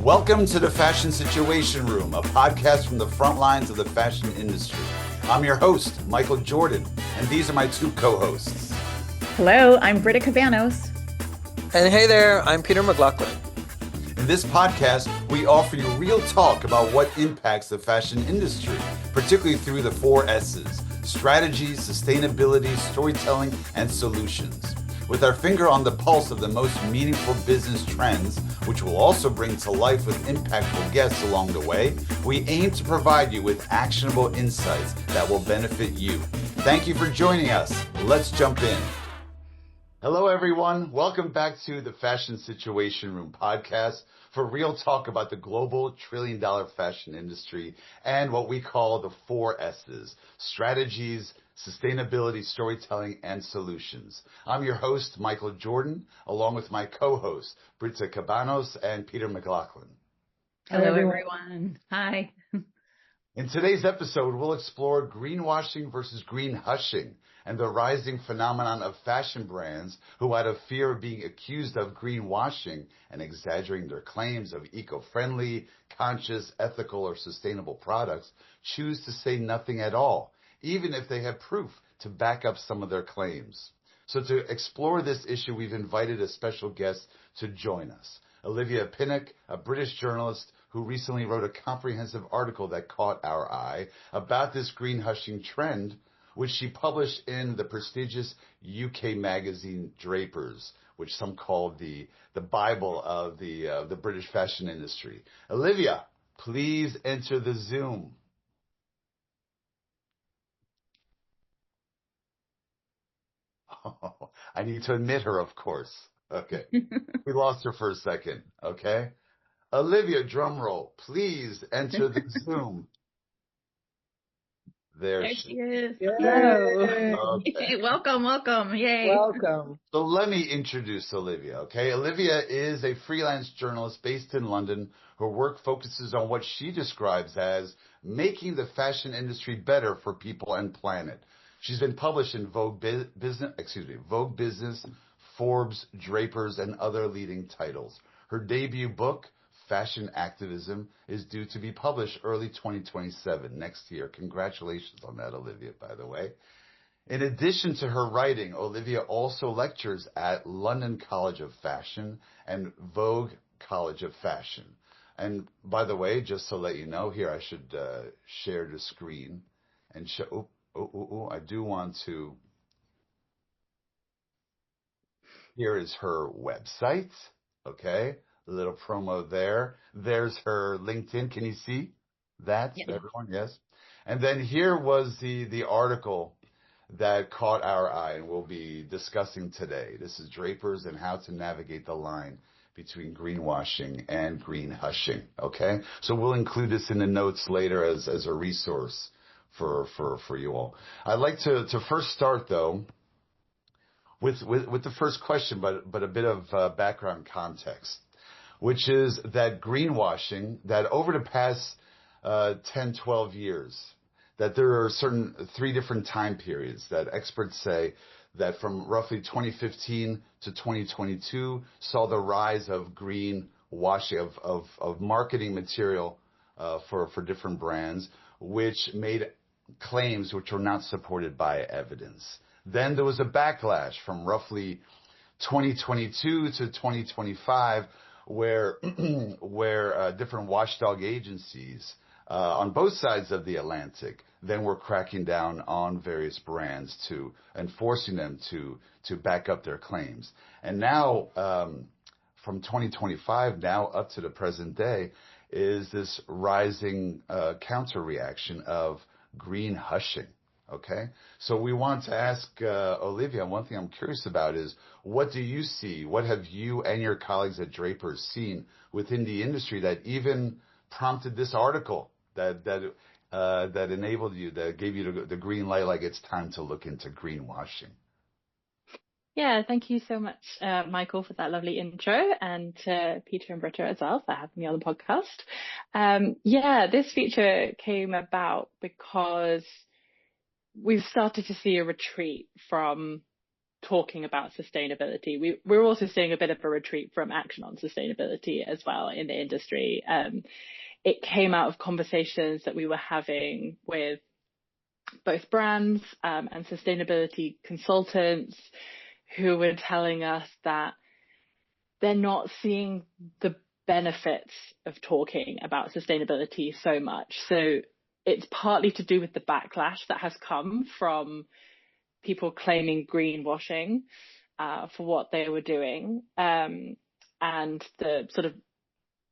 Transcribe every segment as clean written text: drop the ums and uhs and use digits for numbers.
Welcome to the Fashion Situation Room, a podcast from the front lines of the fashion industry. I'm your host, Michael Jordan, and these are my two co-hosts. Hello, I'm Britta Cabanos. And hey there, I'm Peter McLaughlin. In this podcast, we offer you real talk about what impacts the fashion industry, particularly through the 4 S's: strategies, sustainability, storytelling, and solutions. With our finger on the pulse of the most meaningful business trends, which we'll also bring to life with impactful guests along the way, we aim to provide you with actionable insights that will benefit you. Thank you for joining us. Let's jump in. Hello, everyone. Welcome back to the Fashion Situation Room podcast for real talk about the global trillion-dollar fashion industry and what we call the 4 S's: strategies, sustainability, storytelling, and solutions. I'm your host, Michael Jordan, along with my co-hosts, Britta Cabanos and Peter McLaughlin. Hello, everyone. Hi. In today's episode, we'll explore greenwashing versus greenhushing and the rising phenomenon of fashion brands who, out of fear of being accused of greenwashing and exaggerating their claims of eco-friendly, conscious, ethical, or sustainable products, choose to say nothing at all, even if they have proof to back up some of their claims. So to explore this issue, we've invited a special guest to join us. Olivia Pinnock, a British journalist who recently wrote a comprehensive article that caught our eye about this greenhushing trend, which she published in the prestigious UK magazine Drapers, which some call the Bible of the British fashion industry. Olivia, please enter the Zoom. Oh, I need to admit her, of course. Okay. We lost her for a second. Okay. Olivia, drum roll, please enter the Zoom. There she is. Hello. Okay. Welcome. Yay. Welcome. So let me introduce Olivia, okay? Olivia is a freelance journalist based in London. Her work focuses on what she describes as making the fashion industry better for people and planet. She's been published in Vogue Business, Forbes, Drapers, and other leading titles. Her debut book, Fashion Activism, is due to be published early 2027, next year. Congratulations on that, Olivia, by the way. In addition to her writing, Olivia also lectures at London College of Fashion and Vogue College of Fashion. And by the way, just to let you know, here I should share the screen and show. I do want to. Here is her website. Okay, a little promo there. There's her LinkedIn. Can you see that, Yes. everyone? Yes. And then here was the article that caught our eye and we'll be discussing today. This is Drapers and How to Navigate the Line Between Greenwashing and Greenhushing. Okay, so we'll include this in the notes later as a resource for you all. I'd like to first start though with the first question, but a bit of background context, which is that greenwashing, that over the past 10, 12 years, that there are 3 different time periods that experts say that from roughly 2015 to 2022 saw the rise of greenwashing, of marketing material for different brands, which made claims which were not supported by evidence. Then there was a backlash from roughly 2022 to 2025 where different watchdog agencies on both sides of the Atlantic then were cracking down on various brands and forcing them to back up their claims. And now from 2025 now up to the present day is this rising counter reaction of greenhushing. Okay, so we want to ask Olivia, one thing I'm curious about is, what do you see? What have you and your colleagues at Drapers seen within the industry that even prompted this article that enabled you, that gave you the green light, like it's time to look into greenwashing? Yeah, thank you so much, Michael, for that lovely intro, and to Peter and Britta as well for having me on the podcast. This feature came about because we've started to see a retreat from talking about sustainability. We're also seeing a bit of a retreat from action on sustainability as well in the industry. It came out of conversations that we were having with both brands and sustainability consultants who were telling us that they're not seeing the benefits of talking about sustainability so much. So it's partly to do with the backlash that has come from people claiming greenwashing for what they were doing, and the sort of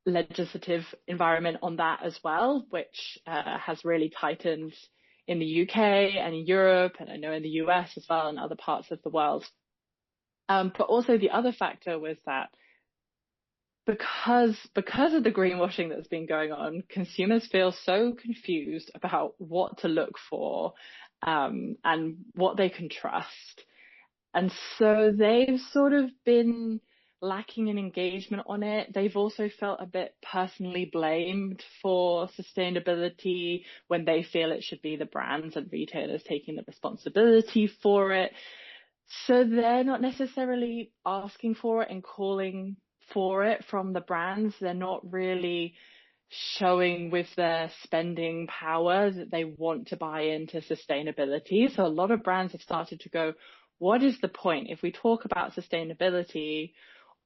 legislative environment on that as well, which has really tightened in the UK and in Europe, and I know in the US as well, and other parts of the world. But also the other factor was that because of the greenwashing that's been going on, consumers feel so confused about what to look for and what they can trust. And so they've sort of been lacking in engagement on it. They've also felt a bit personally blamed for sustainability when they feel it should be the brands and retailers taking the responsibility for it. So they're not necessarily asking for it and calling for it from the brands. They're not really showing with their spending power that they want to buy into sustainability. So a lot of brands have started to go, what is the point? If we talk about sustainability,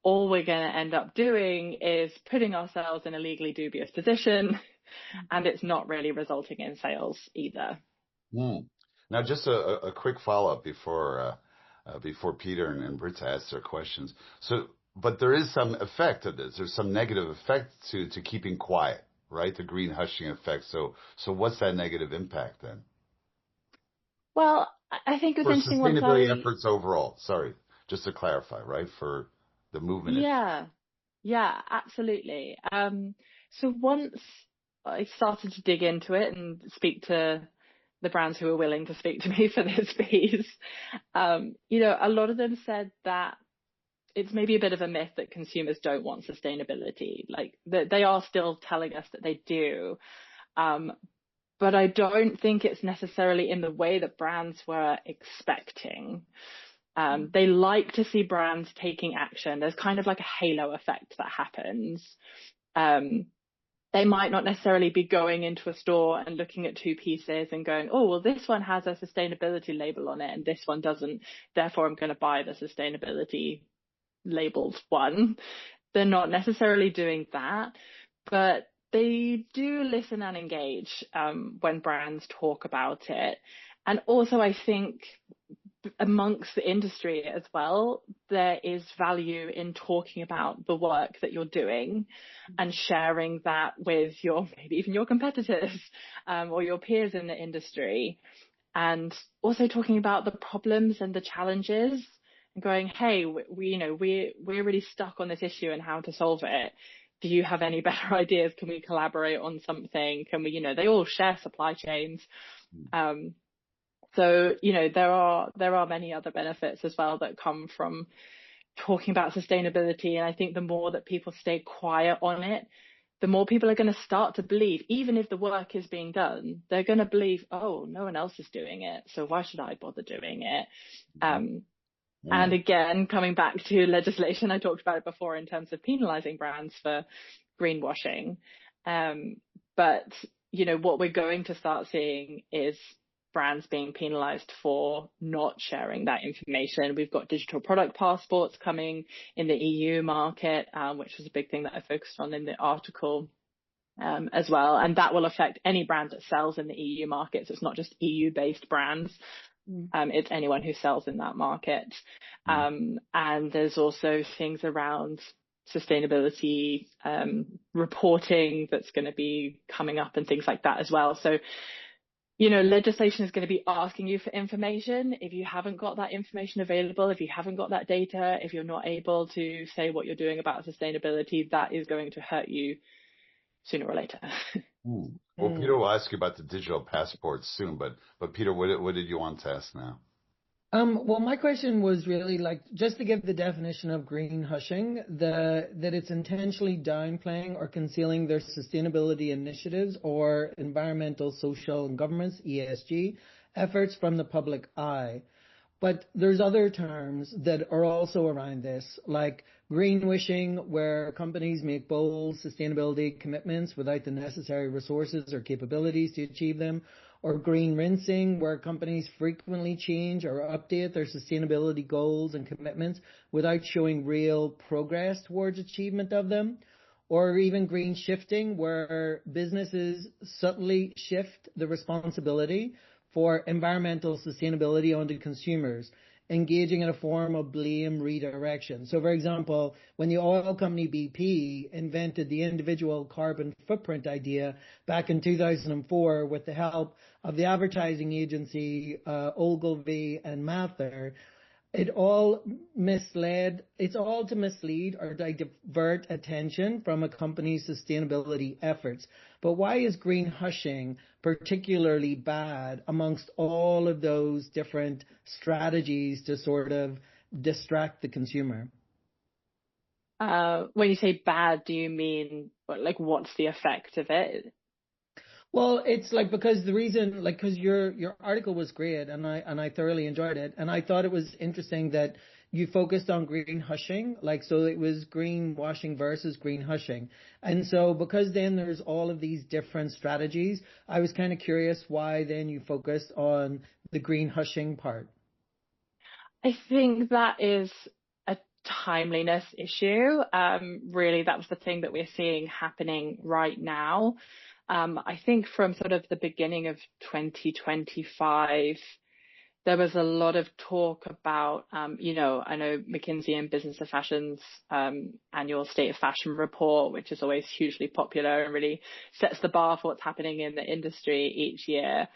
all we're going to end up doing is putting ourselves in a legally dubious position, and it's not really resulting in sales either. Now, just a quick follow-up before Peter and Britta ask their questions. But there is some effect of this. There's some negative effect to keeping quiet, right? The greenhushing effect. So what's that negative impact then? Well, I think it's interesting. For sustainability efforts overall. Sorry, just to clarify, right? For the movement. Yeah, absolutely. So once I started to dig into it and speak to the brands who were willing to speak to me for this piece, a lot of them said that it's maybe a bit of a myth that consumers don't want sustainability. Like they are still telling us that they do. But I don't think it's necessarily in the way that brands were expecting. They like to see brands taking action. There's kind of like a halo effect that happens. They might not necessarily be going into a store and looking at two pieces and going, oh, well, this one has a sustainability label on it and this one doesn't. Therefore, I'm going to buy the sustainability labeled one. They're not necessarily doing that, but they do listen and engage when brands talk about it. And also, I think amongst the industry as well, there is value in talking about the work that you're doing and sharing that with maybe even your competitors or your peers in the industry, and also talking about the problems and the challenges and going, hey, we're really stuck on this issue and how to solve it. Do you have any better ideas? Can we collaborate on something? Can we, they all share supply chains. So, there are many other benefits as well that come from talking about sustainability. And I think the more that people stay quiet on it, the more people are going to start to believe, even if the work is being done, they're going to believe, oh, no one else is doing it, so why should I bother doing it? And again, coming back to legislation, I talked about it before in terms of penalizing brands for greenwashing. But, what we're going to start seeing is brands being penalized for not sharing that information. We've got digital product passports coming in the EU market, which was a big thing that I focused on in the article as well. And that will affect any brand that sells in the EU market. So it's not just EU-based brands. It's anyone who sells in that market. And there's also things around sustainability reporting that's going to be coming up and things like that as well. So, legislation is going to be asking you for information. If you haven't got that information available, if you haven't got that data, if you're not able to say what you're doing about sustainability, that is going to hurt you sooner or later. Well, Peter will ask you about the digital passports soon, but Peter, what did you want to ask now? Well, my question was really just to give the definition of greenhushing, that it's intentionally downplaying or concealing their sustainability initiatives or environmental, social, and governance (ESG) efforts from the public eye. But there's other terms that are also around this, like greenwashing, where companies make bold sustainability commitments without the necessary resources or capabilities to achieve them, or green rinsing, where companies frequently change or update their sustainability goals and commitments without showing real progress towards achievement of them, or even green shifting, where businesses subtly shift the responsibility for environmental sustainability onto consumers, engaging in a form of blame redirection. So, for example, when the oil company BP invented the individual carbon footprint idea back in 2004 with the help of the advertising agency Ogilvy and Mather, it's all to mislead or divert attention from a company's sustainability efforts. But why is greenhushing particularly bad amongst all of those different strategies to sort of distract the consumer? When you say bad, do you mean like what's the effect of it? Well, it's like, because the reason, like, because your article was great and I thoroughly enjoyed it, and I thought it was interesting that you focused on greenhushing, like, so it was greenwashing versus greenhushing. And so because then there's all of these different strategies, I was kind of curious why then you focused on the greenhushing part. I think that is a timeliness issue. Really, that was the thing that we're seeing happening right now. I think from sort of the beginning of 2025, there was a lot of talk about, I know McKinsey and Business of Fashion's annual State of Fashion report, which is always hugely popular and really sets the bar for what's happening in the industry each year.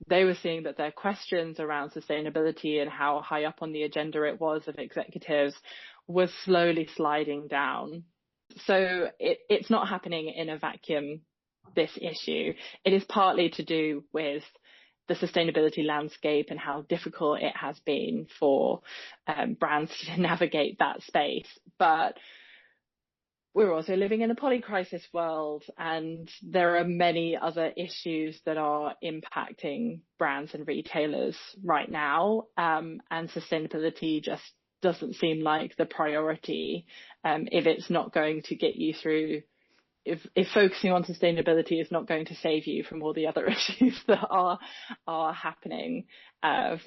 They were seeing that their questions around sustainability and how high up on the agenda it was of executives was slowly sliding down. So it's not happening in a vacuum, this issue. It is partly to do with the sustainability landscape and how difficult it has been for brands to navigate that space. But we're also living in a polycrisis world, and there are many other issues that are impacting brands and retailers right now. And sustainability just doesn't seem like the priority if it's not going to get you through. If focusing on sustainability is not going to save you from all the other issues that are happening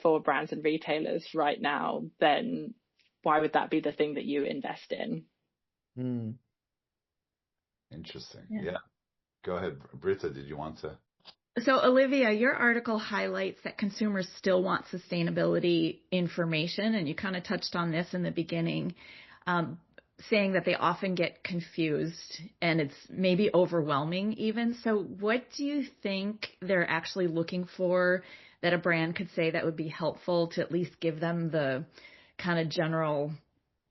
for brands and retailers right now, then why would that be the thing that you invest in? Interesting. Yeah. Go ahead, Britta. Did you want to? So, Olivia, your article highlights that consumers still want sustainability information, and you kind of touched on this in the beginning. Saying that they often get confused and it's maybe overwhelming even. So what do you think they're actually looking for that a brand could say that would be helpful to at least give them the kind of general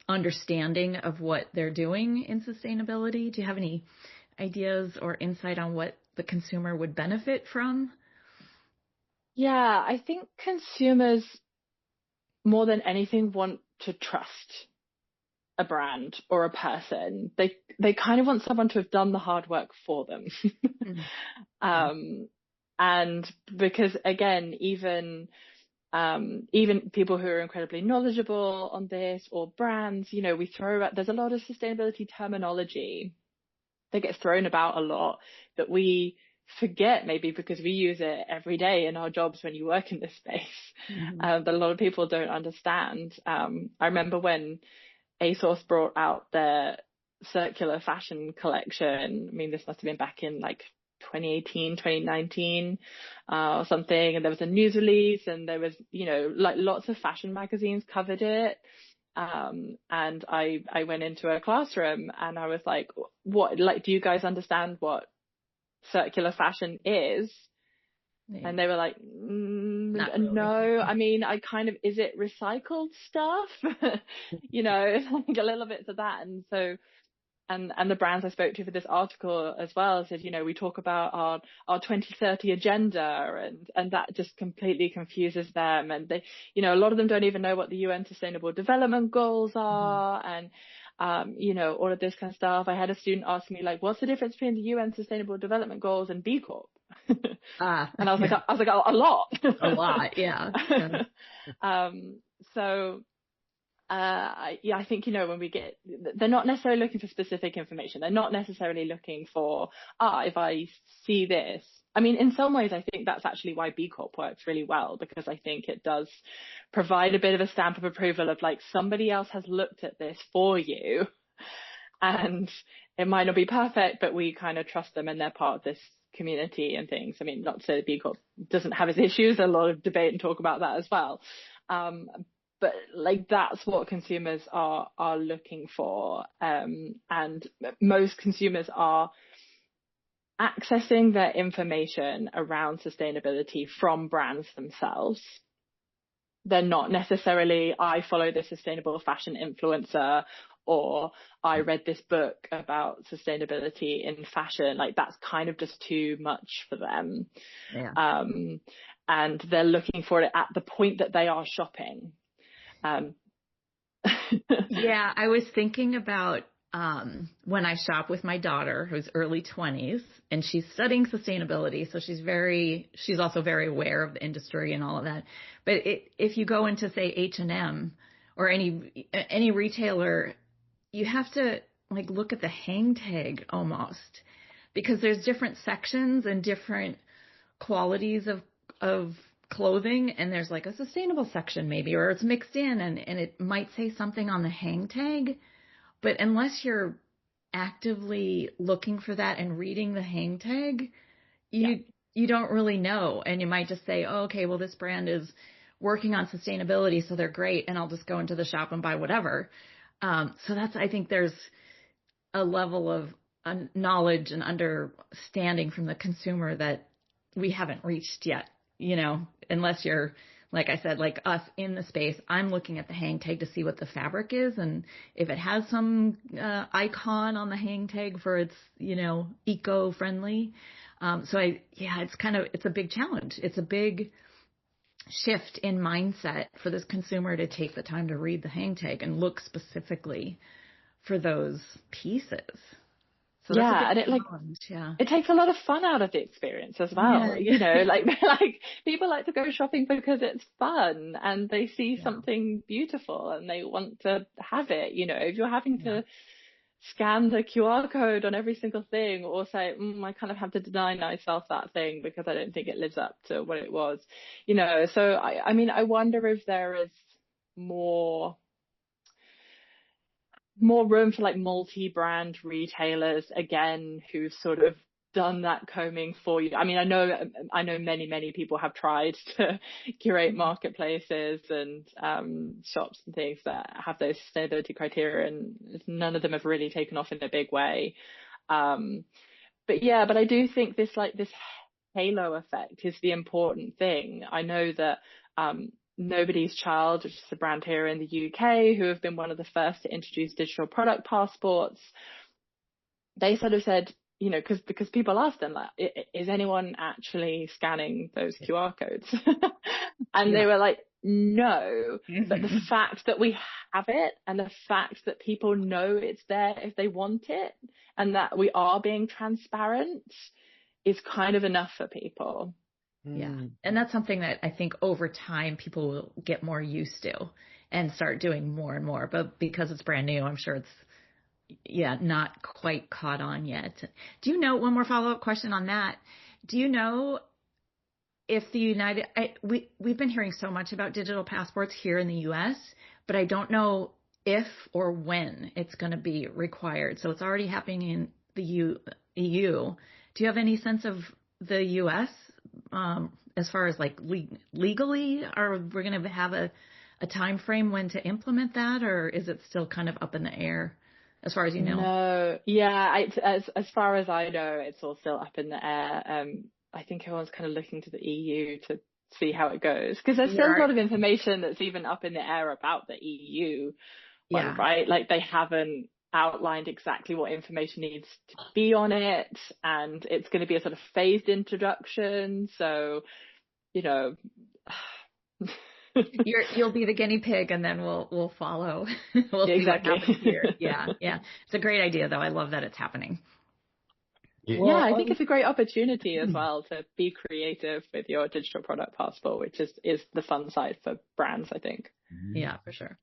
understanding of what they're doing in sustainability? Do you have any ideas or insight on what the consumer would benefit from? Yeah, I think consumers more than anything want to trust a brand or a person. They kind of want someone to have done the hard work for them. And because again, even people who are incredibly knowledgeable on this, or brands, we throw out, there's a lot of sustainability terminology that gets thrown about a lot that we forget, maybe because we use it every day in our jobs when you work in this space, that a lot of people don't understand. I remember when ASOS brought out their circular fashion collection. I mean, this must have been back in like 2018, 2019 or something. And there was a news release, and there was, like lots of fashion magazines covered it. And I went into a classroom and I was like, what, like, do you guys understand what circular fashion is? Yeah. And they were like, really. No, I mean, is it recycled stuff? Like a little bit to that. And so, and the brands I spoke to for this article as well said, we talk about our 2030 agenda, and that just completely confuses them. And they, a lot of them don't even know what the UN Sustainable Development Goals are. And, all of this kind of stuff. I had a student ask me, like, what's the difference between the UN Sustainable Development Goals and B Corp? And I was like, a lot. A lot, yeah. So I think, when they're not necessarily looking for specific information. They're not necessarily looking for, if I see this. I mean, in some ways, I think that's actually why B Corp works really well, because I think it does provide a bit of a stamp of approval of like, somebody else has looked at this for you, and it might not be perfect, but we kind of trust them and they're part of this community and things. I mean, not to say B Corp doesn't have its issues, a lot of debate and talk about that as well. But like, that's what consumers are looking for. And most consumers are accessing their information around sustainability from brands themselves. They're not necessarily, I follow this sustainable fashion influencer, or I read this book about sustainability in fashion. Like, that's kind of just too much for them. Yeah. And they're looking for it at the point that they are shopping. Yeah, I was thinking about when I shop with my daughter, who's early 20s, and she's studying sustainability, so she's also very aware of the industry and all of that. But if you go into, say, H&M or any retailer, you have to like look at the hang tag almost, because there's different sections and different qualities of clothing, and there's like a sustainable section maybe, or it's mixed in, and it might say something on the hang tag, but unless you're actively looking for that and reading the hang tag, you don't really know. And you might just say, oh, okay, well, this brand is working on sustainability, so they're great, and I'll just go into the shop and buy whatever. So I think there's a level of knowledge and understanding from the consumer that we haven't reached yet, unless you're, like I said, like us in the space. I'm looking at the hang tag to see what the fabric is, and if it has some icon on the hang tag for its, eco-friendly. It's a big challenge. It's a big shift in mindset for this consumer to take the time to read the hang tag and look specifically for those pieces. So it takes a lot of fun out of the experience as well. Yeah. Like people like to go shopping because it's fun and they see something beautiful and they want to have it. If you're having to scan the QR code on every single thing, or say, I kind of have to deny myself that thing because I don't think it lives up to what it was, so I wonder if there is more room for like multi-brand retailers again, who've sort of done that combing for you. I mean, I know many people have tried to curate marketplaces and shops and things that have those sustainability criteria, and none of them have really taken off in a big way. But I do think this halo effect is the important thing. I know that Nobody's Child, which is a brand here in the UK, who have been one of the first to introduce digital product passports, they sort of said, because people asked them, like, is anyone actually scanning those QR codes? And they were like, no. But the fact that we have it, and the fact that people know it's there if they want it, and that we are being transparent, is kind of enough for people. Yeah. And that's something that I think over time people will get more used to and start doing more and more. But because it's brand new, I'm sure it's not quite caught on yet. Do you know, one more follow-up question on that? Do you know if we've been hearing so much about digital passports here in the US, but I don't know if or when it's going to be required. So it's already happening in the EU. Do you have any sense of the US as far as like legally, are we going to have a time frame when to implement that, or is it still kind of up in the air as far as you know? No, yeah, as far as I know, it's all still up in the air. I think everyone's kind of looking to the EU to see how it goes, because there's still a lot of information that's even up in the air about the EU one, right? Like, they haven't outlined exactly what information needs to be on it, and it's going to be a sort of phased introduction. So, you'll be the guinea pig, and then we'll follow. We'll see what happens here. Yeah. It's a great idea, though. I love that it's happening. Yeah, I think it's a great opportunity as well to be creative with your digital product passport, which is the fun side for brands, I think. Yeah, for sure.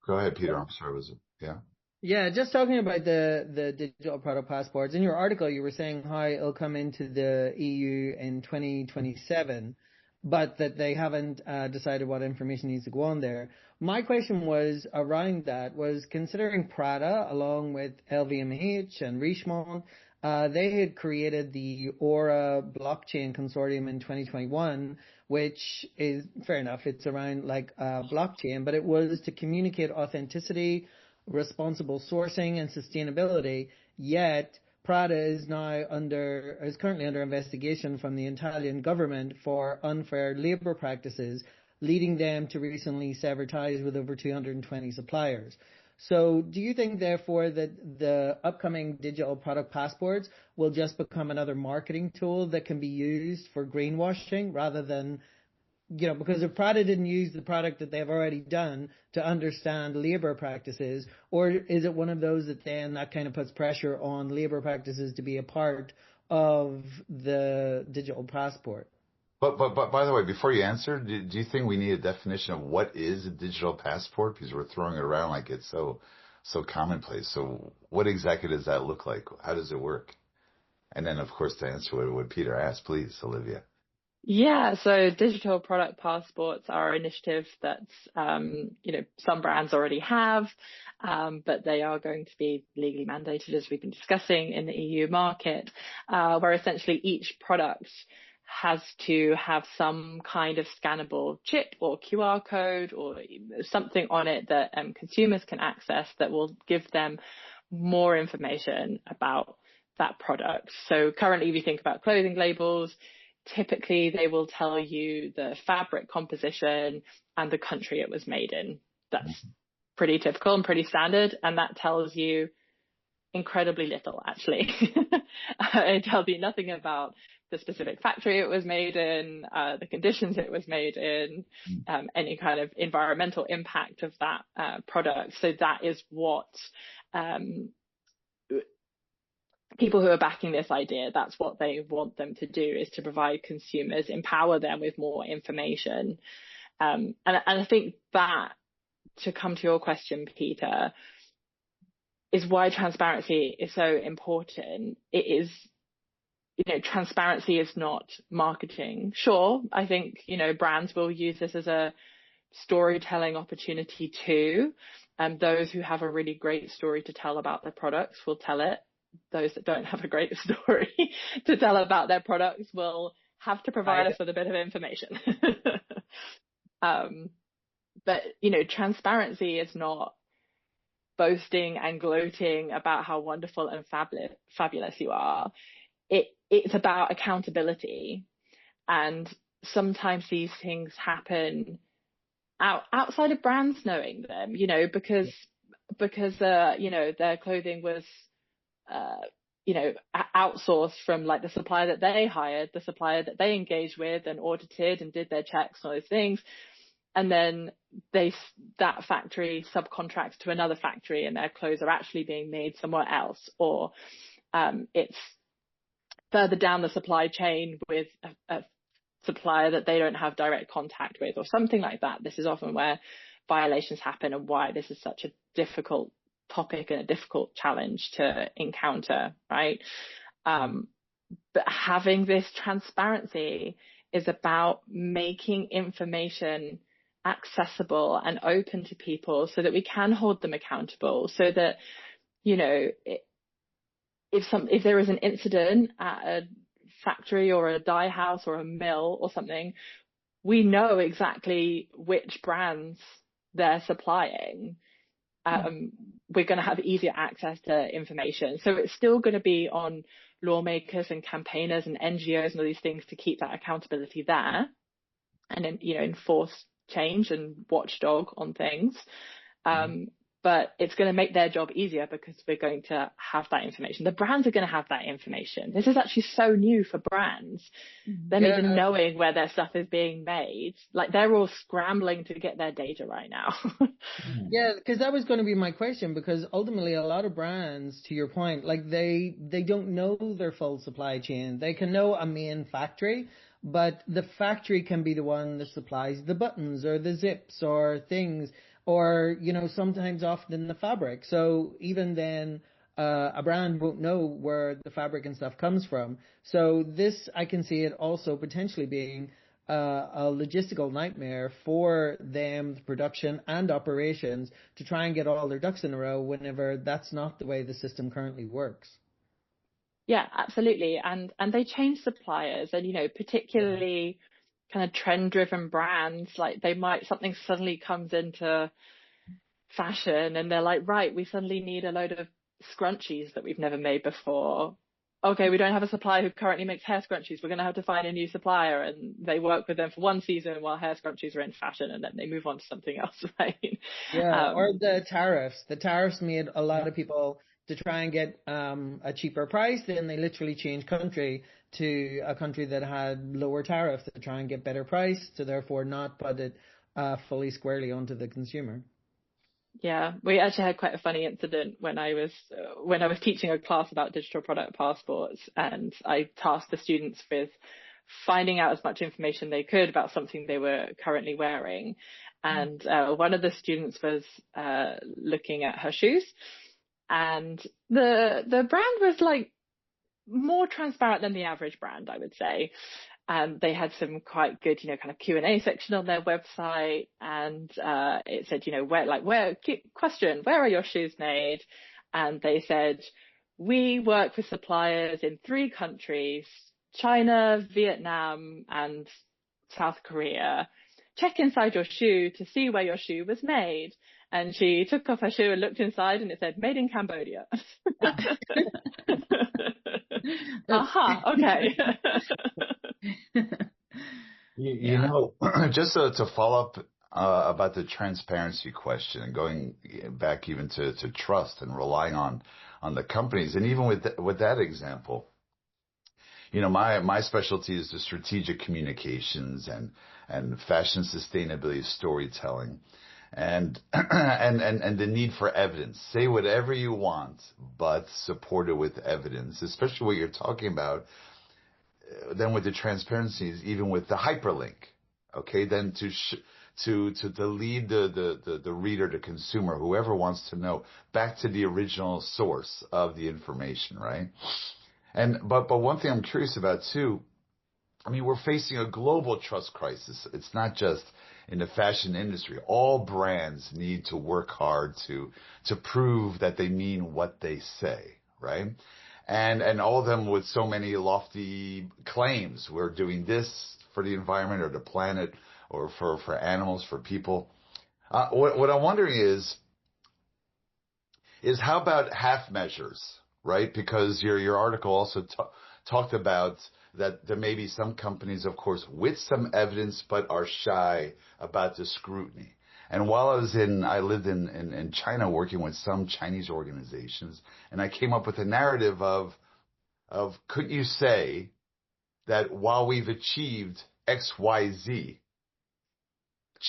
Go ahead, Peter. I'm sorry. Was it? Yeah. Yeah, just talking about the digital product passports. In your article, you were saying how it'll come into the EU in 2027, but that they haven't decided what information needs to go on there. My question was around that, was considering Prada, along with LVMH and Richemont, they had created the Aura blockchain consortium in 2021, which is fair enough. It's around like blockchain, but it was to communicate authenticity, responsible sourcing, and sustainability. Yet Prada is currently under investigation from the Italian government for unfair labor practices, leading them to recently sever ties with over 220 suppliers. So do you think, therefore, that the upcoming digital product passports will just become another marketing tool that can be used for greenwashing rather than, because if Prada didn't use the product that they've already done to understand labor practices, or is it one of those that kind of puts pressure on labor practices to be a part of the digital passport? But by the way, before you answer, do you think we need a definition of what is a digital passport? Because we're throwing it around like it's so commonplace. So what exactly does that look like? How does it work? And then, of course, to answer what Peter asked, please, Olivia. Yeah, so digital product passports are an initiative that, some brands already have, but they are going to be legally mandated, as we've been discussing, in the EU market, where essentially each product has to have some kind of scannable chip or QR code or something on it that consumers can access that will give them more information about that product. So currently, if you think about clothing labels, typically they will tell you the fabric composition and the country it was made in. That's pretty typical and pretty standard, and that tells you incredibly little, actually. It tells you nothing about the specific factory it was made in, the conditions it was made in, any kind of environmental impact of that product. So that is what people who are backing this idea, that's what they want them to do, is to provide consumers, empower them with more information. And I think that, to come to your question, Peter, is why transparency is so important. It is, transparency is not marketing. Sure, I think, brands will use this as a storytelling opportunity too. And those who have a really great story to tell about their products will tell it. Those that don't have a great story to tell about their products will have to provide us with a bit of information. But, transparency is not boasting and gloating about how wonderful and fabulous you are. It's about accountability. And sometimes these things happen outside of brands knowing them, because their clothing was outsourced from like the supplier that they hired, the supplier that they engaged with and audited and did their checks and all those things. And then that factory subcontracts to another factory and their clothes are actually being made somewhere else, or it's further down the supply chain with a supplier that they don't have direct contact with, or something like that. This is often where violations happen and why this is such a difficult topic and a difficult challenge to encounter, right? But having this transparency is about making information accessible and open to people so that we can hold them accountable, so that, if there is an incident at a factory or a dye house or a mill or something, we know exactly which brands they're supplying. We're going to have easier access to information. So it's still going to be on lawmakers and campaigners and NGOs and all these things to keep that accountability there and then, enforce change and watchdog on things. But but it's going to make their job easier because we're going to have that information. The brands are going to have that information. This is actually so new for brands. Them even knowing where their stuff is being made. Like, they're all scrambling to get their data right now. Yeah, because that was going to be my question, because ultimately a lot of brands, to your point, like they don't know their full supply chain. They can know a main factory, but the factory can be the one that supplies the buttons or the zips or things, or, you know, sometimes often the fabric. So even then, a brand won't know where the fabric and stuff comes from. So this, I can see it also potentially being a logistical nightmare for them, the production and operations, to try and get all their ducks in a row whenever that's not the way the system currently works. Yeah, absolutely. And they change suppliers, and, you know, particularly kind of trend driven brands, like something suddenly comes into fashion and they're like, right, we suddenly need a load of scrunchies that we've never made before. Okay, we don't have a supplier who currently makes hair scrunchies. We're going to have to find a new supplier, and they work with them for one season while hair scrunchies are in fashion, and then they move on to something else, right? Yeah, or the tariffs. The tariffs made a lot of people, to try and get a cheaper price, then they literally change country to a country that had lower tariffs to try and get better price, to therefore not put it fully squarely onto the consumer. Yeah, we actually had quite a funny incident when I was teaching a class about digital product passports, and I tasked the students with finding out as much information they could about something they were currently wearing. And one of the students was looking at her shoes, and the brand was like more transparent than the average brand, I would say. And they had some quite good, you know, kind of Q&A section on their website. And it said, you know, where are your shoes made? And they said, we work with suppliers in 3 countries, China, Vietnam, and South Korea. Check inside your shoe to see where your shoe was made. And she took off her shoe and looked inside, and it said, made in Cambodia. Aha, okay. You know, just to follow up about the transparency question, and going back even to trust and relying on the companies, and even with that example, you know, my specialty is the strategic communications and fashion sustainability storytelling, and and the need for evidence. Say whatever you want, but support it with evidence, especially what you're talking about. Then with the transparencies, even with the hyperlink, okay, then to lead the reader, the consumer, whoever wants to know, back to the original source of the information, right? And but one thing I'm curious about too, I mean, we're facing a global trust crisis. It's not just in the fashion industry. All brands need to work hard to prove that they mean what they say, right? And all of them with so many lofty claims. We're doing this for the environment or the planet, or for animals, for people. What I'm wondering is how about half measures, right? Because your article also talked about that there may be some companies, of course, with some evidence, but are shy about the scrutiny. And while I lived in China working with some Chinese organizations, and I came up with a narrative of could you say that while we've achieved X, Y, Z,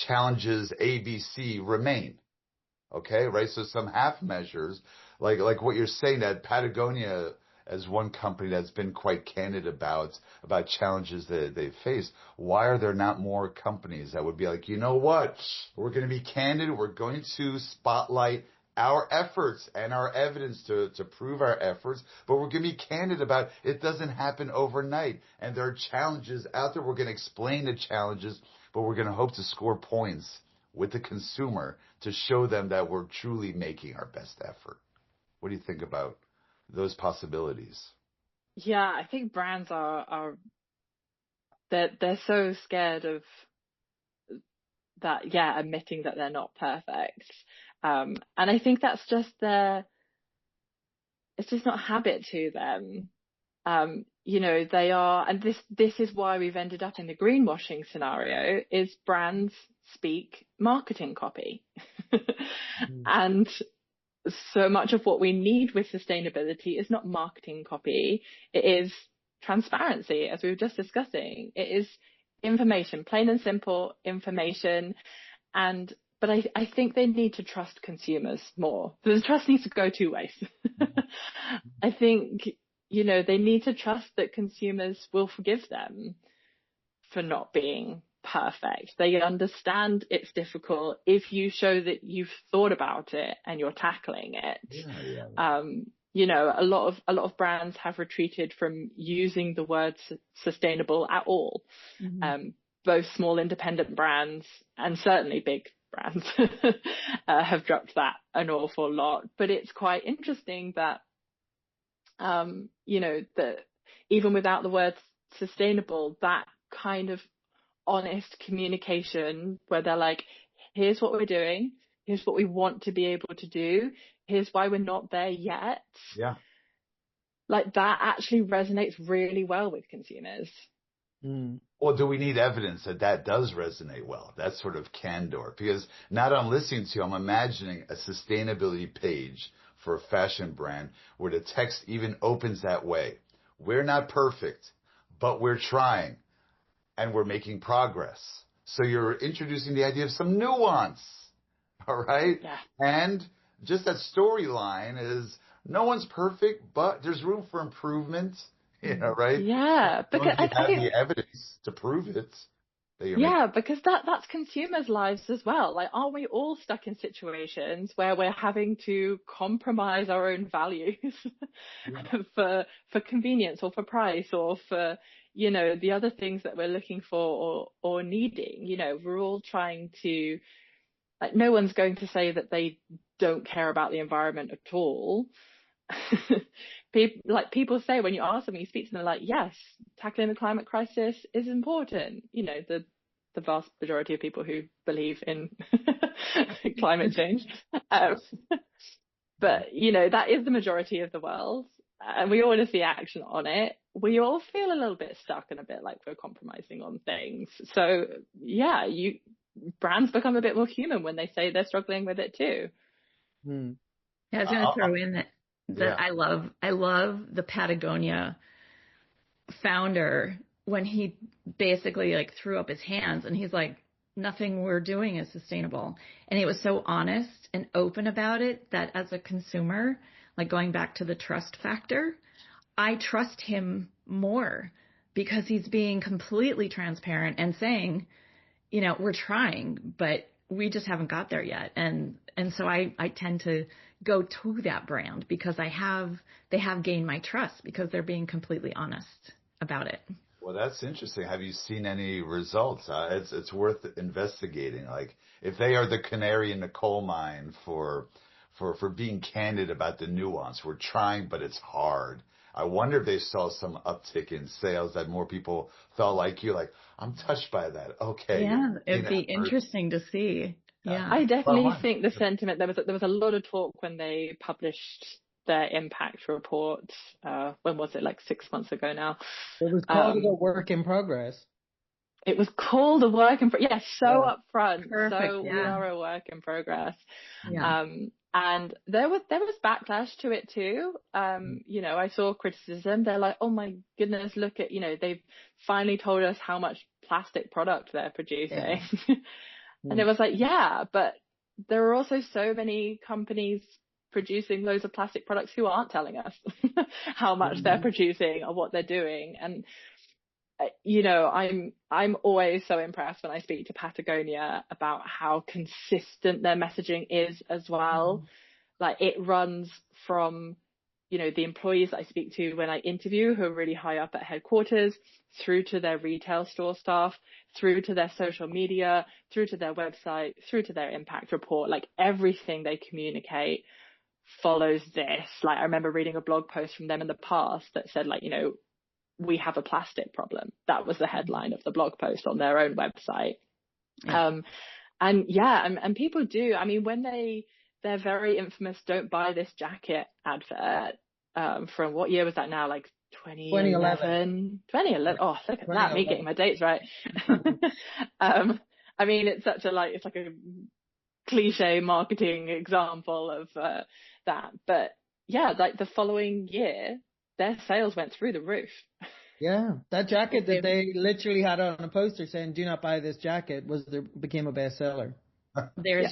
challenges A, B, C remain. Okay, right? So some half measures, like what you're saying, that Patagonia, as one company that's been quite candid about challenges that they face. Why are there not more companies that would be like, you know what, we're going to be candid, we're going to spotlight our efforts and our evidence to prove our efforts, but we're going to be candid about it doesn't happen overnight, and there are challenges out there. We're going to explain the challenges, but we're going to hope to score points with the consumer to show them that we're truly making our best effort. What do you think about those possibilities? Yeah, I think brands are they're so scared of that, yeah, admitting that they're not perfect. And I think that's just it's just not habit to them. They are, and this is why we've ended up in the greenwashing scenario, is brands speak marketing copy. And so much of what we need with sustainability is not marketing copy. It is transparency, as we were just discussing. It is information, plain and simple information. But I think they need to trust consumers more. The trust needs to go two ways. I think, they need to trust that consumers will forgive them for not being perfect. They understand it's difficult if you show that you've thought about it and you're tackling it. A lot of brands have retreated from using the word sustainable at all. Both small independent brands and certainly big brands have dropped that an awful lot. But it's quite interesting that that even without the word sustainable, that kind of honest communication where they're like, here's what we're doing, here's what we want to be able to do, here's why we're not there yet. Yeah. Like that actually resonates really well with consumers. Or do we need evidence that does resonate well? That sort of candor. Because now that I'm listening to you, I'm imagining a sustainability page for a fashion brand where the text even opens that way. We're not perfect, but we're trying and we're making progress. So you're introducing the idea of some nuance. All right. Yeah. And just that storyline is no one's perfect, but there's room for improvement. Right? Yeah, because I think the evidence to prove it. Because that's consumers' lives as well. Like, aren't we all stuck in situations where we're having to compromise our own values for convenience or for price or for the other things that we're looking for or needing? We're all trying to. Like, no one's going to say that they don't care about the environment at all. People say when you ask them, you speak to them, they're like, yes, tackling the climate crisis is important. The vast majority of people who believe in climate change. But, that is the majority of the world. And we all want to see action on it. We all feel a little bit stuck and a bit like we're compromising on things. So, brands become a bit more human when they say they're struggling with it too. I was going to throw in that I love the Patagonia founder when he basically threw up his hands and he's like, nothing we're doing is sustainable. And he was so honest and open about it that as a consumer, going back to the trust factor, I trust him more because he's being completely transparent and saying, we're trying, but we just haven't got there yet. And so I tend to go to that brand because they have gained my trust because they're being completely honest about it. Well, that's interesting. Have you seen any results? It's worth investigating. Like, if they are the canary in the coal mine for being candid about the nuance, we're trying, but it's hard. I wonder if they saw some uptick in sales, that more people felt like you, like, I'm touched by that. Okay. Yeah, it'd be interesting to see. Yeah, I definitely think the sentiment, there was a lot of talk when they published their impact report. When was it? Like 6 months ago now. It was called a work in progress. It was called a work in progress. Yes, upfront. Perfect, so we are a work in progress. Yeah. And there was backlash to it too. I saw criticism. They're like, oh my goodness, look at, they've finally told us how much plastic product they're producing. Yeah. And it was like, but there are also so many companies producing loads of plastic products who aren't telling us how much they're producing or what they're doing. And I'm always so impressed when I speak to Patagonia about how consistent their messaging is as well. Like, it runs from, the employees that I speak to when I interview who are really high up at headquarters, through to their retail store staff, through to their social media, through to their website, through to their impact report. Like, everything they communicate follows this. Like, I remember reading a blog post from them in the past that said, like, we have a plastic problem. That was the headline of the blog post on their own website. Yeah. And people do. I mean, when they're very infamous, don't buy this jacket advert, from what year was that now? Like 2011. Oh, look at that, me getting my dates right. I mean, it's such a it's like a cliche marketing example of that. But yeah, like the following year, their sales went through the roof. Yeah, that jacket that they literally had on a poster saying "Do not buy this jacket" became a bestseller. There's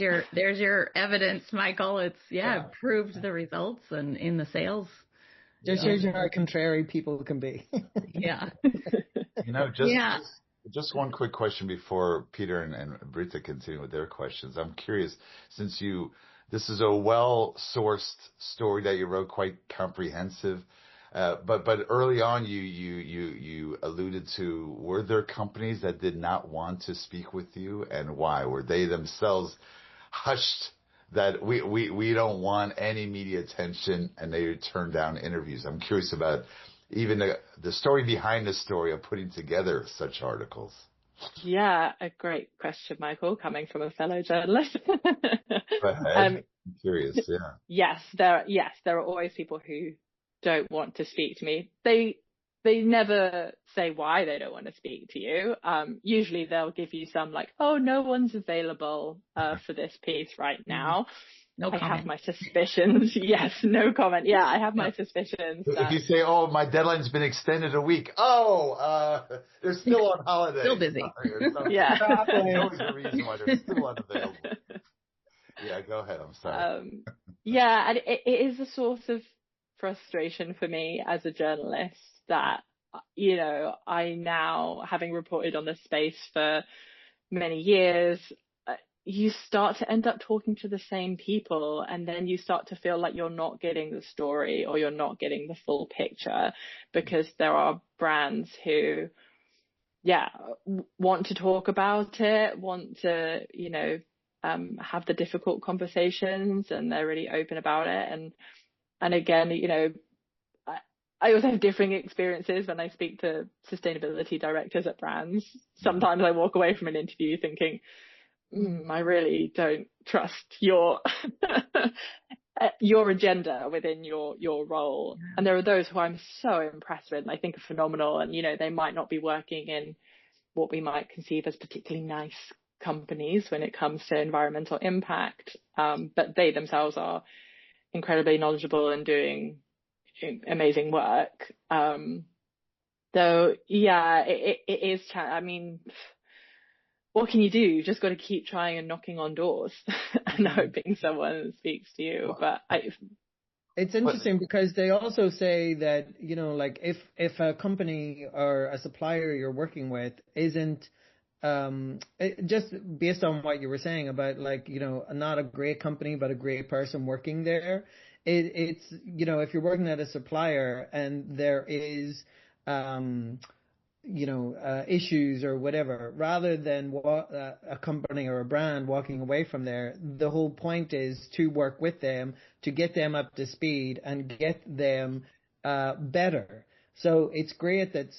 your evidence, Michael. It's it proved the results and in the sales. Just shows you how contrary people can be. Yeah. Just one quick question before Peter and Britta continue with their questions. I'm curious, since this is a well-sourced story that you wrote, quite comprehensive. But early on, you alluded to, were there companies that did not want to speak with you, and why? Were they themselves hushed that we don't want any media attention, and they turned down interviews? I'm curious about even the story behind the story of putting together such articles. Yeah, a great question, Michael, coming from a fellow journalist. Go ahead. I'm curious. Yeah. Yes, there are always people who don't want to speak to me. They never say why they don't want to speak to you. Usually they'll give you some oh, no one's available for this piece right now. No comment. I have my suspicions. Yes, no comment. Yeah, I have my suspicions. If you say, "Oh, my deadline's been extended a week," they're still on holiday. Still busy. Yeah. There's always a reason why they're still unavailable. Yeah, go ahead. I'm sorry. Yeah, and it is a source of frustration for me as a journalist that, I now, having reported on this space for many years, you start to end up talking to the same people, and then you start to feel like you're not getting the story or you're not getting the full picture, because there are brands who, want to talk about it, want to, have the difficult conversations, and they're really open about it. And again, I also have differing experiences when I speak to sustainability directors at brands. Sometimes I walk away from an interview thinking, I really don't trust your your agenda within your role. And there are those who I'm so impressed with and I think are phenomenal, and they might not be working in what we might conceive as particularly nice companies when it comes to environmental impact, but they themselves are incredibly knowledgeable and doing amazing work. Though it is I mean, what can you do? You just got to keep trying and knocking on doors and hoping someone speaks to you. But it's interesting because they also say that, if a company or a supplier you're working with isn't, just based on what you were saying about not a great company, but a great person working there, it's, if you're working at a supplier and there is, issues or whatever, rather than a company or a brand walking away from there, the whole point is to work with them, to get them up to speed and get them better. So it's great that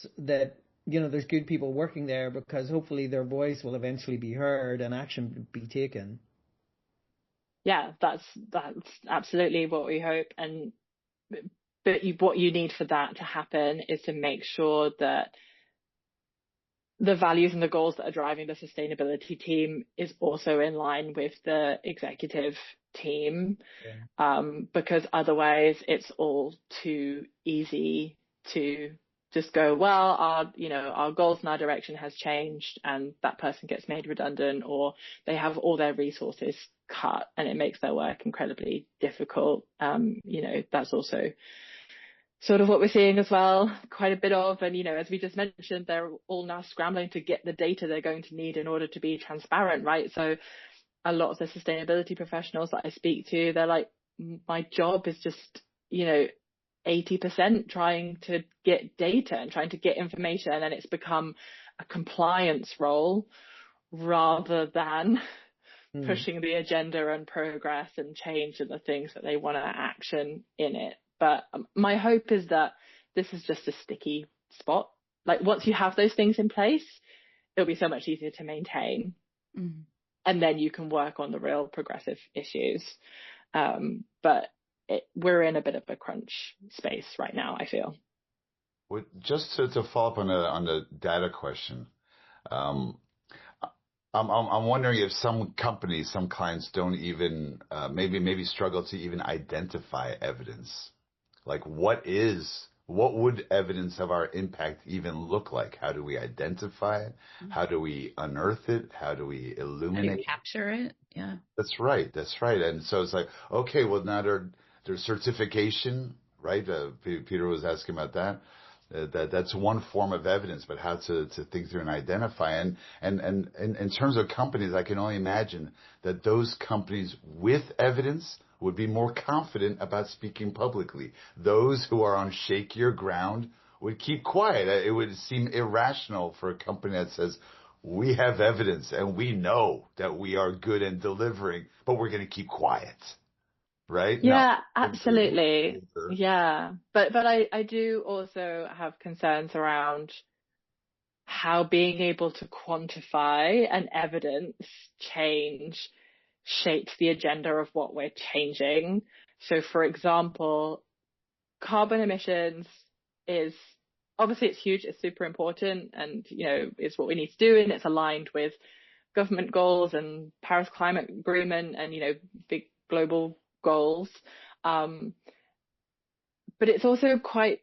there's good people working there, because hopefully their voice will eventually be heard and action be taken. Yeah, that's absolutely what we hope. But what you need for that to happen is to make sure that the values and the goals that are driving the sustainability team is also in line with the executive team, because otherwise it's all too easy to just go, well, our goals and our direction has changed, and that person gets made redundant, or they have all their resources cut, and it makes their work incredibly difficult. That's also sort of what we're seeing as well, quite a bit of. And, as we just mentioned, they're all now scrambling to get the data they're going to need in order to be transparent, right? So a lot of the sustainability professionals that I speak to, they're like, my job is just, 80% trying to get data and trying to get information. And then it's become a compliance role rather than pushing the agenda and progress and change and the things that they want to action in it. But my hope is that this is just a sticky spot. Like, once you have those things in place, it'll be so much easier to maintain. And then you can work on the real progressive issues. But we're in a bit of a crunch space right now, I feel. Just to follow up on the data question, um, I'm wondering if some companies, some clients don't even maybe struggle to even identify evidence. Like what would evidence of our impact even look like? How do we identify it? How do we unearth it? How do we How do you illuminate it? capture it? Yeah. That's right. That's right. And so it's like, okay, well now there's certification, right? Peter was asking about that. That's one form of evidence, but how to think through and identify. And in terms of companies, I can only imagine that those companies with evidence would be more confident about speaking publicly. Those who are on shakier ground would keep quiet. It would seem irrational for a company that says, we have evidence and we know that we are good in delivering, but we're going to keep quiet. Right? Yeah, No. absolutely. Yeah. But I do also have concerns around how being able to quantify and evidence change shapes the agenda of what we're changing. So for example, carbon emissions is obviously it's huge, it's super important, and it's what we need to do, and it's aligned with government goals and Paris Climate Agreement and big global goals. But it's also quite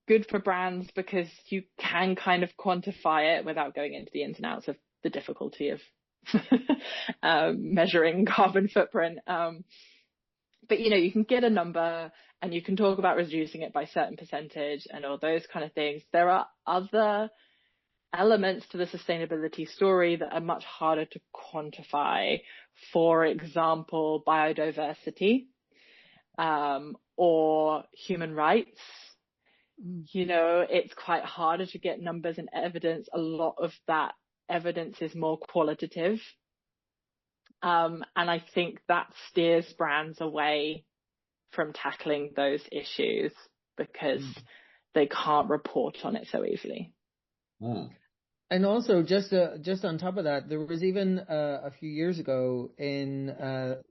good for brands because you can kind of quantify it without going into the ins and outs of the difficulty of measuring carbon footprint. But you can get a number and you can talk about reducing it by a certain percentage and all those kind of things. There are other elements to the sustainability story that are much harder to quantify. For example, biodiversity, or human rights. It's quite harder to get numbers and evidence. A lot of that evidence is more qualitative. And I think that steers brands away from tackling those issues because they can't report on it so easily. And also, just on top of that, there was even a few years ago in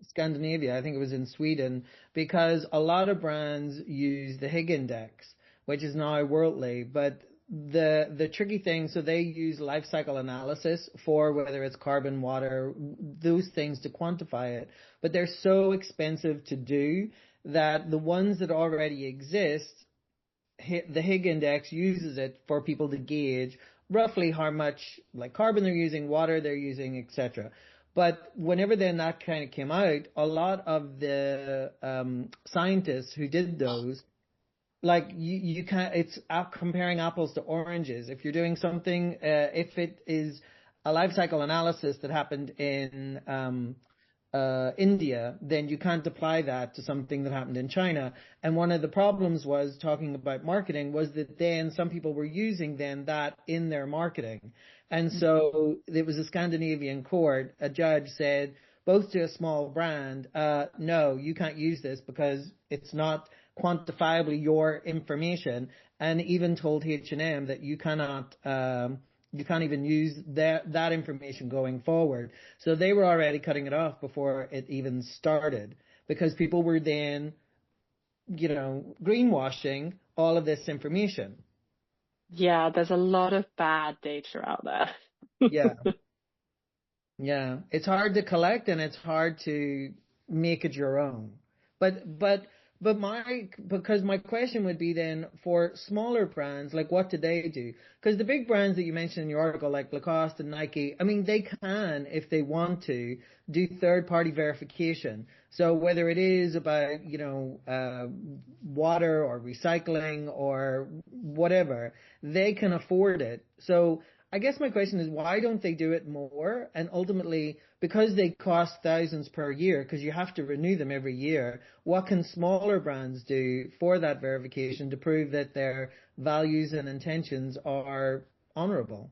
Scandinavia, I think it was in Sweden, because a lot of brands use the Higg Index, which is now worldly, but the tricky thing, so they use life cycle analysis for whether it's carbon, water, those things to quantify it, but they're so expensive to do that the ones that already exist, the Higg Index uses it for people to gauge roughly how much like carbon they're using, water they're using, etc. But whenever then that kind of came out, a lot of the scientists who did those, like you can't, it's comparing apples to oranges. If you're doing something, if it is a life cycle analysis that happened in India, then you can't apply that to something that happened in China. And one of the problems was, talking about marketing, was that then some people were using then that in their marketing. And so it was a Scandinavian court, a judge said, both to a small brand, no, you can't use this because it's not quantifiably your information, and even told H&M that you cannot you can't even use that information going forward. So they were already cutting it off before it even started, because people were then, greenwashing all of this information. Yeah, there's a lot of bad data out there. Yeah. It's hard to collect and it's hard to make it your own. But my question would be then, for smaller brands, like what do they do? Because the big brands that you mentioned in your article, like Lacoste and Nike, I mean, they can, if they want to, do third-party verification. So whether it is about, water or recycling or whatever, they can afford it. So I guess my question is, why don't they do it more? And ultimately, because they cost thousands per year, because you have to renew them every year, what can smaller brands do for that verification to prove that their values and intentions are honorable?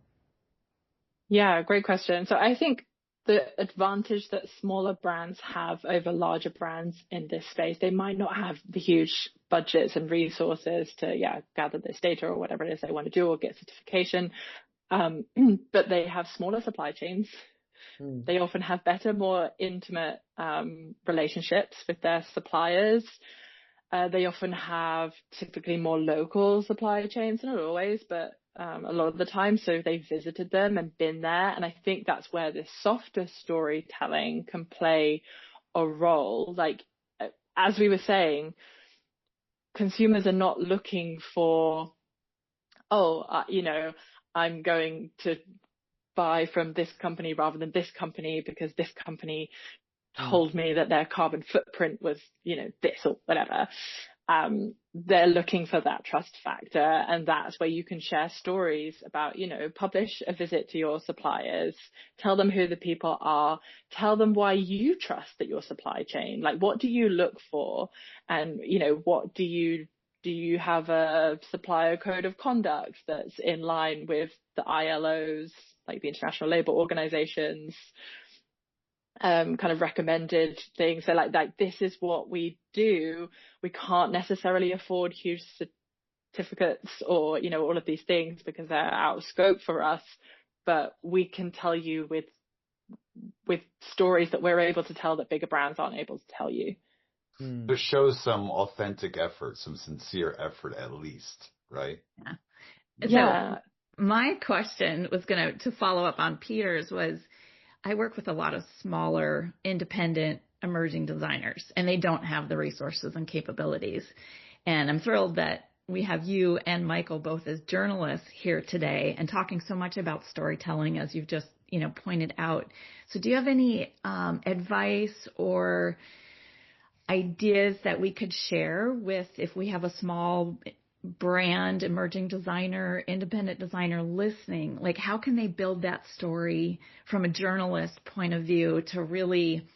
Yeah, great question. So I think the advantage that smaller brands have over larger brands in this space, they might not have the huge budgets and resources to gather this data or whatever it is they want to do or get certification. But they have smaller supply chains. They often have better, more intimate relationships with their suppliers. They often have typically more local supply chains, not always, but a lot of the time. So they've visited them and been there. And I think that's where this softer storytelling can play a role. Like, as we were saying, consumers are not looking for, I'm going to buy from this company rather than this company because this company told me that their carbon footprint was, this or whatever. They're looking for that trust factor. And that's where you can share stories about, publish a visit to your suppliers, tell them who the people are, tell them why you trust that your supply chain, like, what do you look for? And, what do you have a supplier code of conduct that's in line with the ILO's, like the International Labour Organization's kind of recommended things? So like this is what we do. We can't necessarily afford huge certificates or, all of these things because they're out of scope for us, but we can tell you with stories that we're able to tell that bigger brands aren't able to tell you. It shows some authentic effort, some sincere effort at least, right? Yeah. So my question was to follow up on Peter's was, I work with a lot of smaller, independent, emerging designers, and they don't have the resources and capabilities. And I'm thrilled that we have you and Michael both as journalists here today and talking so much about storytelling, as you've just, pointed out. So do you have any advice or ideas that we could share with if we have a small brand, emerging designer, independent designer listening? Like, how can they build that story from a journalist point of view to really,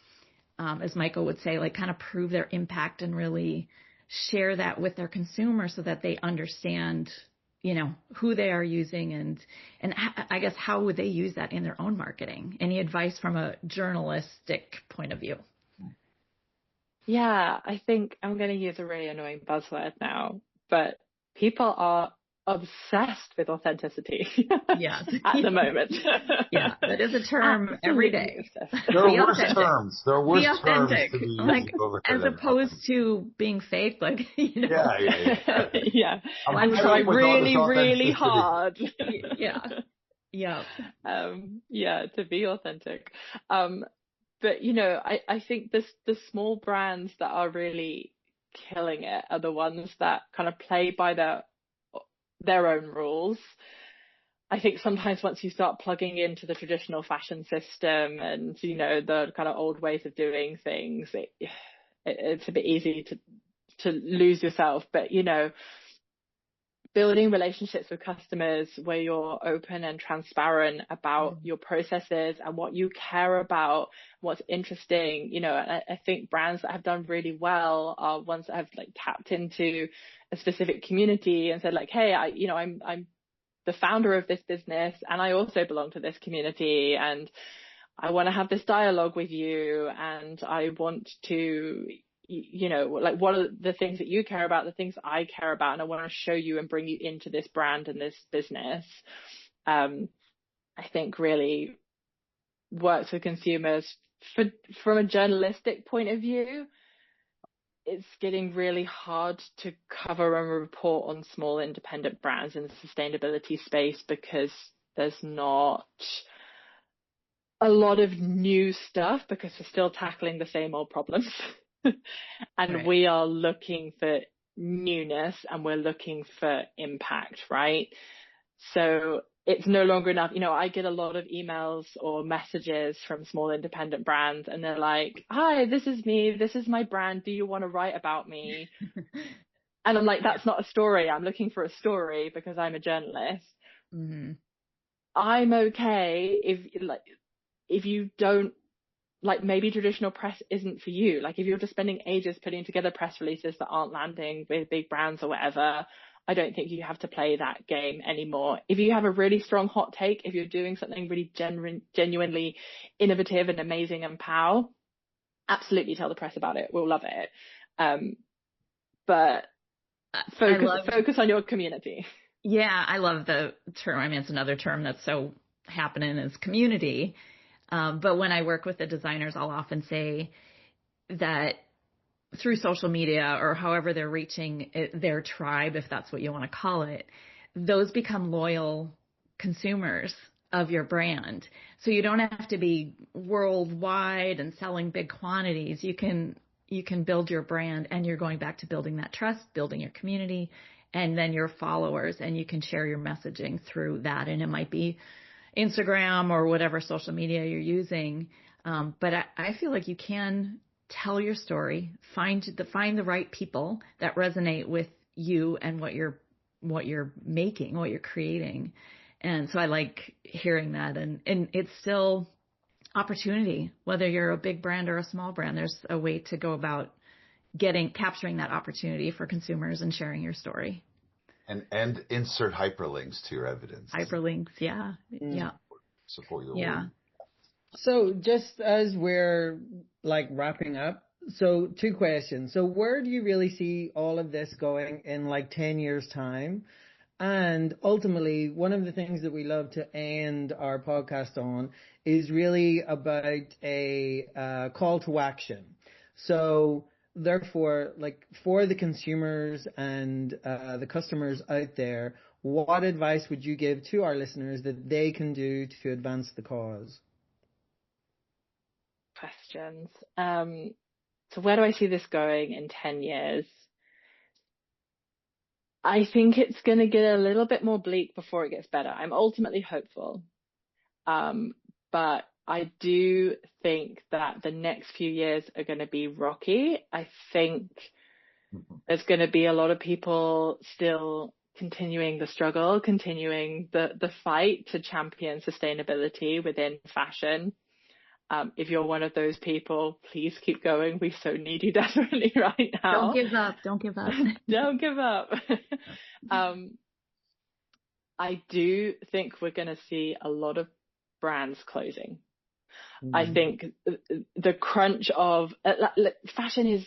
as Michael would say, like kind of prove their impact and really share that with their consumers so that they understand, who they are using and I guess how would they use that in their own marketing? Any advice from a journalistic point of view? Yeah, I think I'm going to use a really annoying buzzword now, but people are obsessed with authenticity yes. at the moment. Yeah, that is a term every day. There are worse terms. There are worse terms to be used like, as opposed to being fake, like, Yeah. Yeah. I'm trying really hard. Yeah. To be authentic. But, I think the small brands that are really killing it are the ones that kind of play by their own rules. I think sometimes once you start plugging into the traditional fashion system and, the kind of old ways of doing things, it's a bit easy to lose yourself. But, building relationships with customers where you're open and transparent about your processes and what you care about, what's interesting, and I think brands that have done really well are ones that have like tapped into a specific community and said like, hey, I'm the founder of this business and I also belong to this community and I want to have this dialogue with you and I want to, like what are the things that you care about, the things I care about, and I want to show you and bring you into this brand and this business. I think really works with consumers. From a journalistic point of view, it's getting really hard to cover and report on small independent brands in the sustainability space because there's not a lot of new stuff because we're still tackling the same old problems. And right. We are looking for newness and we're looking for impact, right? So it's no longer enough. I get a lot of emails or messages from small independent brands and they're like, hi, this is me. This is my brand. Do you want to write about me? And I'm like, that's not a story. I'm looking for a story because I'm a journalist. Mm-hmm. I'm okay if you don't, like maybe traditional press isn't for you. Like if you're just spending ages putting together press releases that aren't landing with big brands or whatever, I don't think you have to play that game anymore. If you have a really strong hot take, if you're doing something really genuinely innovative and amazing and pow, absolutely tell the press about it. We'll love it. But focus on your community. Yeah, I love the term. I mean, it's another term that's so happening is community. But when I work with the designers, I'll often say that through social media or however they're reaching their tribe, if that's what you want to call it, those become loyal consumers of your brand. So you don't have to be worldwide and selling big quantities. You can build your brand, and you're going back to building that trust, building your community, and then your followers, and you can share your messaging through that. And it might be Instagram or whatever social media you're using. But I feel like you can tell your story, find the right people that resonate with you and what you're making, what you're creating. And so I like hearing that. And it's still opportunity, whether you're a big brand or a small brand. There's a way to go about capturing that opportunity for consumers and sharing your story. And insert hyperlinks to your evidence. Hyperlinks, yeah. Yeah. Support your yeah. word. So just as we're like wrapping up, so 2 questions. So where do you really see all of this going in like 10 years time? And ultimately, one of the things that we love to end our podcast on is really about a call to action. So therefore, like for the consumers and the customers out there, what advice would you give to our listeners that they can do to advance the cause? Questions. So where do I see this going in 10 years? I think it's going to get a little bit more bleak before it gets better. I'm ultimately hopeful. But I do think that the next few years are going to be rocky. I think there's going to be a lot of people still continuing the struggle, continuing the fight to champion sustainability within fashion. If you're one of those people, please keep going. We so need you desperately right now. Don't give up. Don't give up. Don't give up. I do think we're going to see a lot of brands closing. I think the crunch of fashion is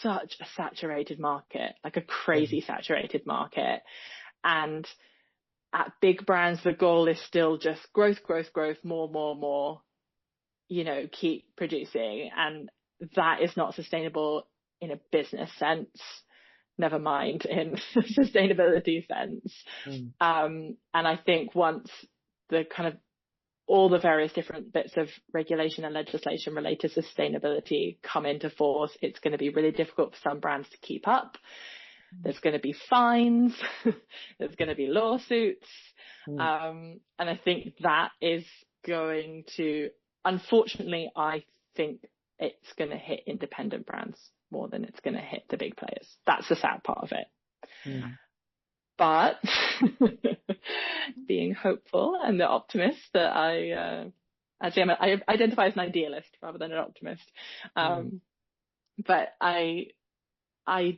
such a saturated market, like a crazy saturated market. And at big brands, the goal is still just growth, more, keep producing. And that is not sustainable in a business sense, never mind in a sustainability sense. And I think once the kind of all the various different bits of regulation and legislation related to sustainability come into force, it's going to be really difficult for some brands to keep up. There's going to be fines. There's going to be lawsuits. And I think that is going to, unfortunately, I think it's going to hit independent brands more than it's going to hit the big players. That's the sad part of it. But being hopeful and the optimist that I identify as an idealist rather than an optimist. But I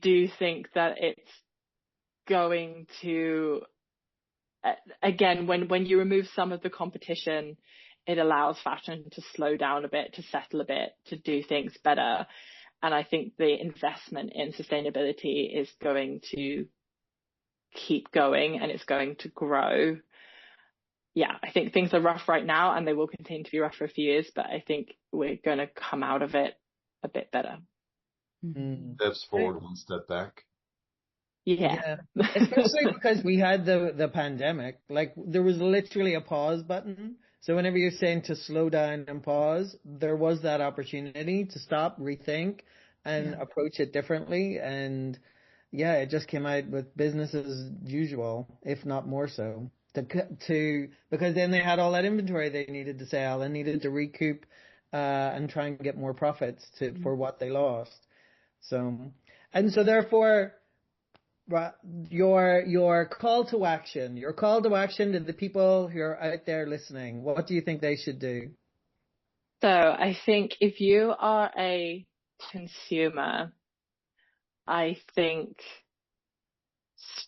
do think that it's going to, again, when you remove some of the competition, it allows fashion to slow down a bit, to settle a bit, to do things better. And I think the investment in sustainability is going to keep going and it's going to grow. Yeah, I think things are rough right now and they will continue to be rough for a few years, but I think we're going to come out of it a bit better. Steps forward, one step back. Yeah. Especially because we had the pandemic, like there was literally a pause button. So whenever you're saying to slow down and pause, there was that opportunity to stop, rethink, and approach it differently. And yeah, it just came out with business as usual, if not more so. Because then they had all that inventory they needed to sell and needed to recoup and try and get more profits for what they lost. So therefore, your call to action to the people who are out there listening, what do you think they should do? So I think if you are a consumer, I think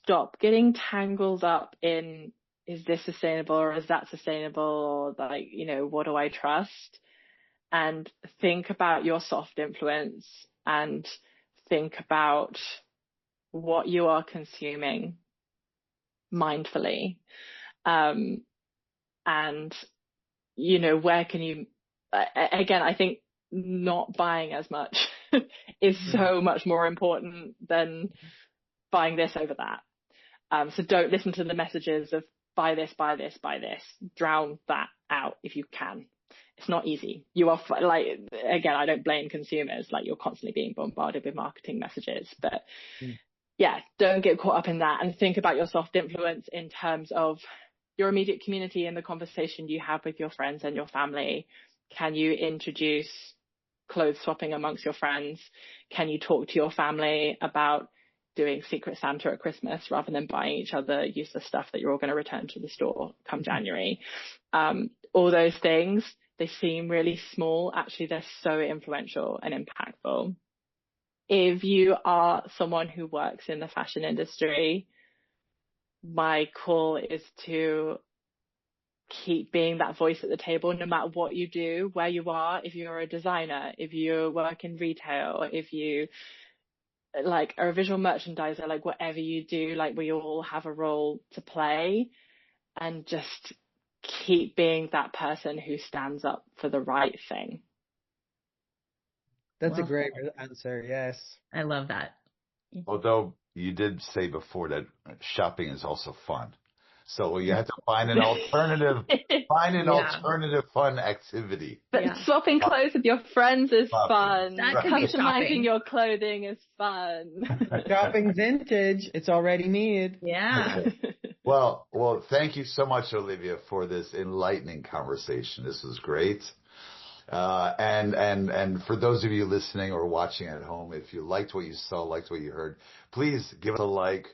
stop getting tangled up in, is this sustainable or is that sustainable, or like, what do I trust? And think about your soft influence and think about what you are consuming mindfully. And, where can you, again, I think not buying as much is so much more important than buying this over that. So don't listen to the messages of buy this, buy this, buy this. Drown that out if you can. It's not easy. You are like, again, I don't blame consumers. Like, you're constantly being bombarded with marketing messages, but yeah, don't get caught up in that, and think about your soft influence in terms of your immediate community and the conversation you have with your friends and your family. Can you introduce clothes swapping amongst your friends? Can you talk to your family about doing Secret Santa at Christmas rather than buying each other useless stuff that you're all going to return to the store come January? All those things, they seem really small. Actually, they're so influential and impactful. If you are someone who works in the fashion industry, my call is to keep being that voice at the table, no matter what you do, where you are. If you're a designer, if you work in retail, if you like are a visual merchandiser, like whatever you do, like we all have a role to play, and just keep being that person who stands up for the right thing. That's a great answer. Yes. I love that. Although you did say before that shopping is also fun. So you have to find an alternative, alternative fun activity. But swapping clothes with your friends is fun. That could be Customizing your clothing is fun. Shopping vintage, it's already made. Yeah. Well, thank you so much, Olivia, for this enlightening conversation. This was great. And for those of you listening or watching at home, if you liked what you saw, liked what you heard, please give us a like.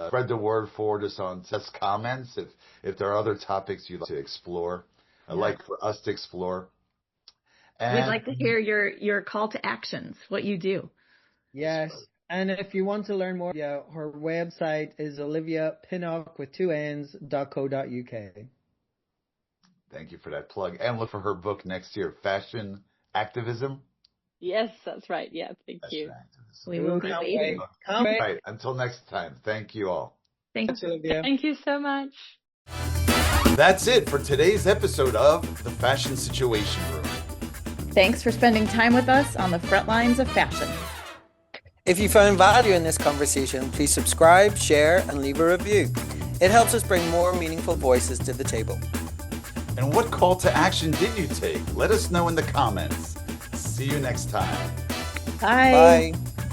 Spread the word, forward us on comments if there are other topics you'd like to explore. I'd like for us to explore. And we'd like to hear your call to actions, what you do. Yes. And if you want to learn more, her website is Olivia Pinnock with 2 N's.co.uk. Thank you for that plug. And look for her book next year, Fashion Activism. Yes, that's right. Yeah, thank you. We will be waiting. All right. Until next time. Thank you all. Thanks, Olivia. Thank you so much. That's it for today's episode of The Fashion Situation Room. Thanks for spending time with us on the front lines of fashion. If you found value in this conversation, please subscribe, share, and leave a review. It helps us bring more meaningful voices to the table. And what call to action did you take? Let us know in the comments. See you next time. Bye. Bye.